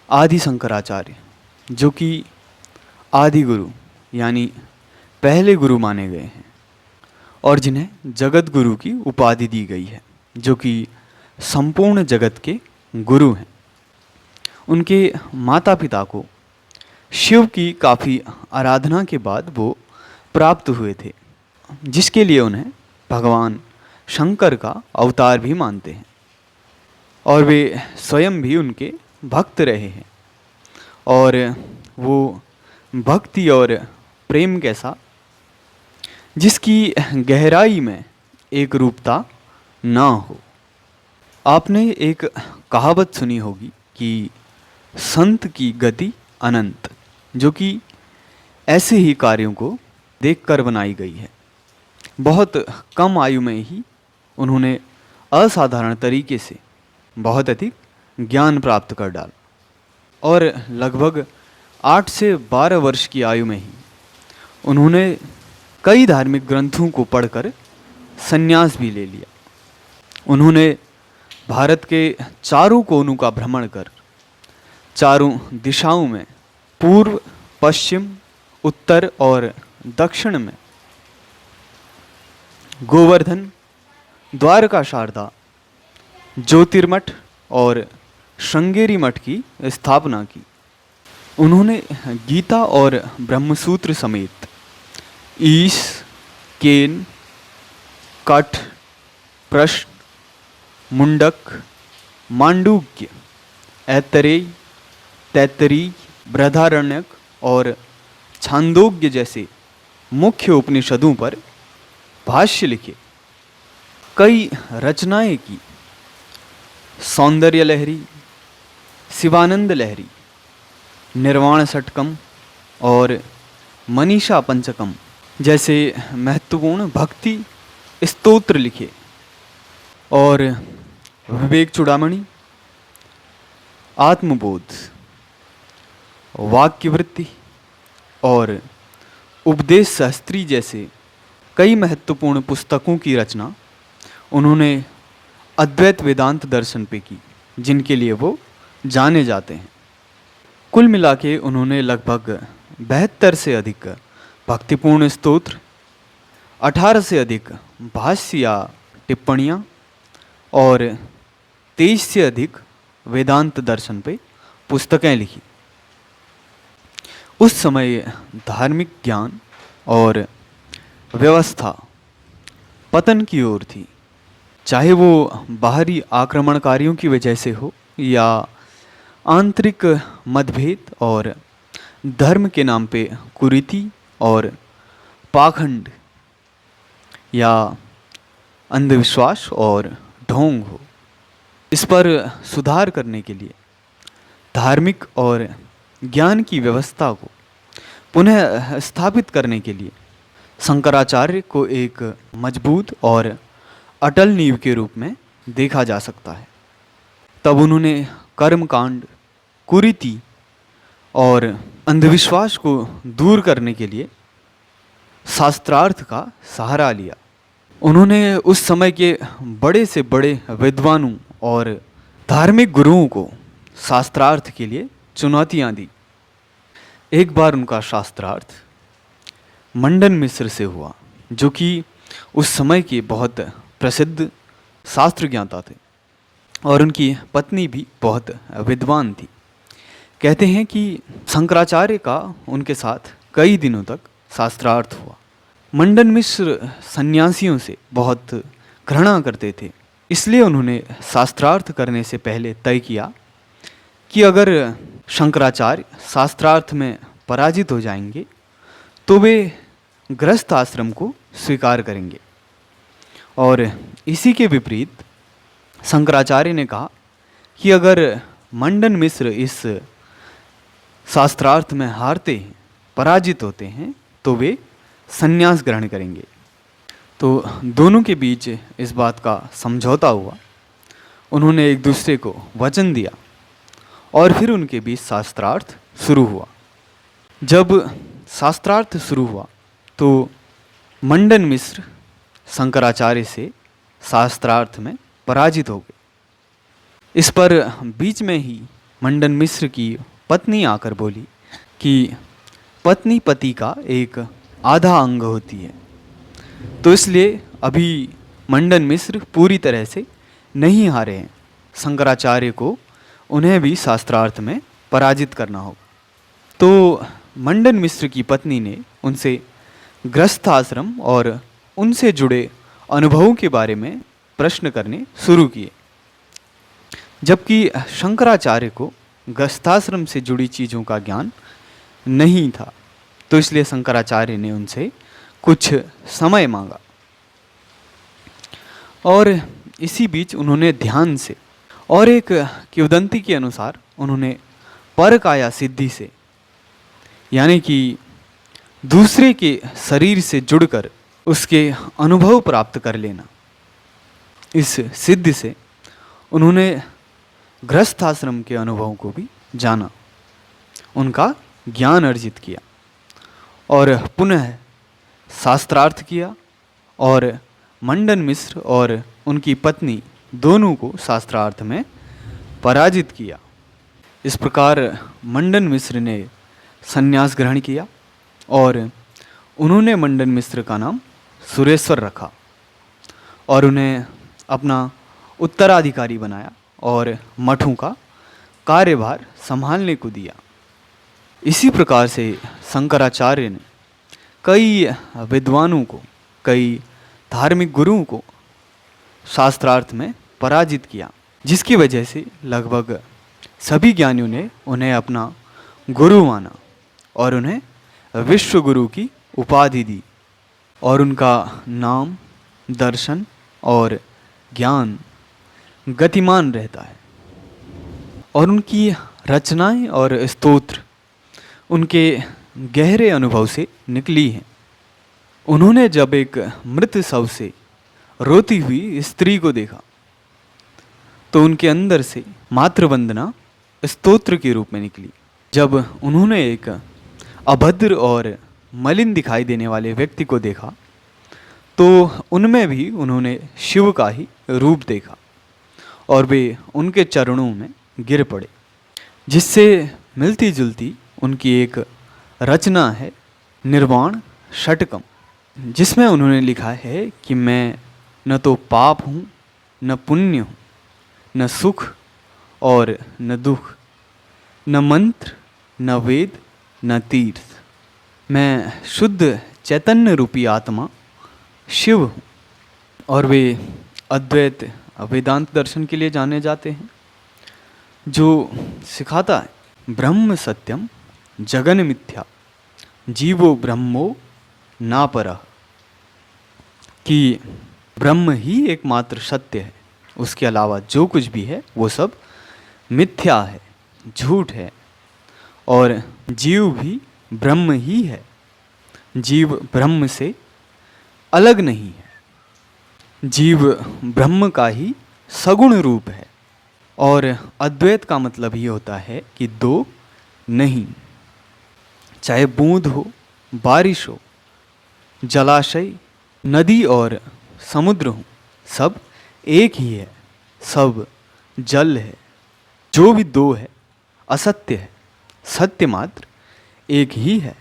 आदि शंकराचार्य, जो कि आदि गुरु यानी पहले गुरु माने गए हैं और जिन्हें जगत गुरु की उपाधि दी गई है, जो कि संपूर्ण जगत के गुरु हैं। उनके माता पिता को शिव की काफ़ी आराधना के बाद वो प्राप्त हुए थे, जिसके लिए उन्हें भगवान शंकर का अवतार भी मानते हैं और वे स्वयं भी उनके भक्त रहे हैं। और वो भक्ति और प्रेम कैसा, जिसकी गहराई में एक रूपता ना हो। आपने एक कहावत सुनी होगी कि संत की गति अनंत, जो कि ऐसे ही कार्यों को देखकर बनाई गई है। बहुत कम आयु में ही उन्होंने असाधारण तरीके से बहुत अधिक ज्ञान प्राप्त कर डाला और लगभग 8 से 12 वर्ष की आयु में ही उन्होंने कई धार्मिक ग्रंथों को पढ़कर संन्यास भी ले लिया। उन्होंने भारत के चारों कोनों का भ्रमण कर चारों दिशाओं में पूर्व, पश्चिम, उत्तर और दक्षिण में गोवर्धन, द्वारका शारदा, ज्योतिर्मठ और श्रृंगेरी मठ की स्थापना की। उन्होंने गीता और ब्रह्मसूत्र समेत ईश, केन, कठ, प्रश्न, मुंडक, मांडूक्य, ऐतरेय, तैत्तरीय, बृहदारण्यक और छांदोग्य जैसे मुख्य उपनिषदों पर भाष्य लिखे, कई रचनाएं की। सौंदर्य लहरी, शिवानंद लहरी, निर्वाण षटकम और मनीषा पंचकम जैसे महत्वपूर्ण भक्ति स्तोत्र लिखे और विवेक चूड़ामणि, आत्मबोध, वाक्यवृत्ति और उपदेश शास्त्री जैसे कई महत्वपूर्ण पुस्तकों की रचना उन्होंने अद्वैत वेदांत दर्शन पे की, जिनके लिए वो जाने जाते हैं। कुल मिला के उन्होंने लगभग 72 से अधिक भक्तिपूर्ण स्तोत्र, 18 से अधिक भाष्य या टिप्पणियाँ और 23 से अधिक वेदांत दर्शन पे पुस्तकें लिखी। उस समय धार्मिक ज्ञान और व्यवस्था पतन की ओर थी, चाहे वो बाहरी आक्रमणकारियों की वजह से हो या आंतरिक मतभेद और धर्म के नाम पे कुरीति और पाखंड या अंधविश्वास और ढोंग हो। इस पर सुधार करने के लिए, धार्मिक और ज्ञान की व्यवस्था को पुनः स्थापित करने के लिए शंकराचार्य को एक मजबूत और अटल नींव के रूप में देखा जा सकता है। तब उन्होंने कर्मकांड, कुरीति और अंधविश्वास को दूर करने के लिए शास्त्रार्थ का सहारा लिया। उन्होंने उस समय के बड़े से बड़े विद्वानों और धार्मिक गुरुओं को शास्त्रार्थ के लिए चुनौतियाँ दी। एक बार उनका शास्त्रार्थ मंडन मिश्र से हुआ, जो कि उस समय के बहुत प्रसिद्ध शास्त्र ज्ञाता थे और उनकी पत्नी भी बहुत विद्वान थी। कहते हैं कि शंकराचार्य का उनके साथ कई दिनों तक शास्त्रार्थ हुआ। मंडन मिश्र सन्यासियों से बहुत घृणा करते थे, इसलिए उन्होंने शास्त्रार्थ करने से पहले तय किया कि अगर शंकराचार्य शास्त्रार्थ में पराजित हो जाएंगे तो वे गृहस्थ आश्रम को स्वीकार करेंगे। और इसी के विपरीत शंकराचार्य ने कहा कि अगर मंडन मिश्र इस शास्त्रार्थ में हारते हैं, पराजित होते हैं, तो वे संन्यास ग्रहण करेंगे। तो दोनों के बीच इस बात का समझौता हुआ। उन्होंने एक दूसरे को वचन दिया और फिर उनके बीच शास्त्रार्थ शुरू हुआ। जब शास्त्रार्थ शुरू हुआ तो मंडन मिश्र शंकराचार्य से शास्त्रार्थ में पराजित हो गए। इस पर बीच में ही मंडन मिश्र की पत्नी आकर बोली कि पत्नी पति का एक आधा अंग होती है, तो इसलिए अभी मंडन मिश्र पूरी तरह से नहीं हारे हैं। शंकराचार्य को उन्हें भी शास्त्रार्थ में पराजित करना होगा। तो मंडन मिश्र की पत्नी ने उनसे गृहस्थ आश्रम और उनसे जुड़े अनुभवों के बारे में प्रश्न करने शुरू किए। जबकि शंकराचार्य को गृहस्थाश्रम से जुड़ी चीज़ों का ज्ञान नहीं था, तो इसलिए शंकराचार्य ने उनसे कुछ समय मांगा। और इसी बीच उन्होंने ध्यान से और एक किंवदंती के अनुसार उन्होंने परकाया सिद्धि से, यानी कि दूसरे के शरीर से जुड़कर उसके अनुभव प्राप्त कर लेना, इस सिद्धि से उन्होंने गृहस्थ आश्रम के अनुभवों को भी जाना, उनका ज्ञान अर्जित किया और पुनः शास्त्रार्थ किया और मंडन मिश्र और उनकी पत्नी दोनों को शास्त्रार्थ में पराजित किया। इस प्रकार मंडन मिश्र ने संन्यास ग्रहण किया और उन्होंने मंडन मिश्र का नाम सुरेश्वर रखा और उन्हें अपना उत्तराधिकारी बनाया और मठों का कार्यभार संभालने को दिया। इसी प्रकार से शंकराचार्य ने कई विद्वानों को, कई धार्मिक गुरुओं को शास्त्रार्थ में पराजित किया, जिसकी वजह से लगभग सभी ज्ञानियों ने उन्हें अपना गुरु माना और उन्हें विश्व गुरु की उपाधि दी। और उनका नाम, दर्शन और ज्ञान गतिमान रहता है और उनकी रचनाएं और स्तोत्र उनके गहरे अनुभव से निकली हैं। उन्होंने जब एक मृत शव से रोती हुई स्त्री को देखा तो उनके अंदर से मातृवंदना स्तोत्र के रूप में निकली। जब उन्होंने एक अभद्र और मलिन दिखाई देने वाले व्यक्ति को देखा तो उनमें भी उन्होंने शिव का ही रूप देखा और वे उनके चरणों में गिर पड़े, जिससे मिलती जुलती उनकी एक रचना है निर्वाण षटकम, जिसमें उन्होंने लिखा है कि मैं न तो पाप हूँ, न पुण्य हूँ, न सुख और न दुख, न मंत्र, न वेद, न तीर्थ। मैं शुद्ध चैतन्य रूपी आत्मा शिव हूँ। और वे अद्वैत वेदांत दर्शन के लिए जाने जाते हैं, जो सिखाता है ब्रह्म सत्यम जगन मिथ्या जीवो ब्रह्मो ना परः, कि ब्रह्म ही एकमात्र सत्य है, उसके अलावा जो कुछ भी है वो सब मिथ्या है, झूठ है, और जीव भी ब्रह्म ही है, जीव ब्रह्म से अलग नहीं है, जीव ब्रह्म का ही सगुण रूप है। और अद्वैत का मतलब ये होता है कि दो नहीं, चाहे बूंद हो, बारिश हो, जलाशय, नदी और समुद्र हो, सब एक ही है, सब जल है। जो भी दो है असत्य है, सत्य मात्र एक ही है।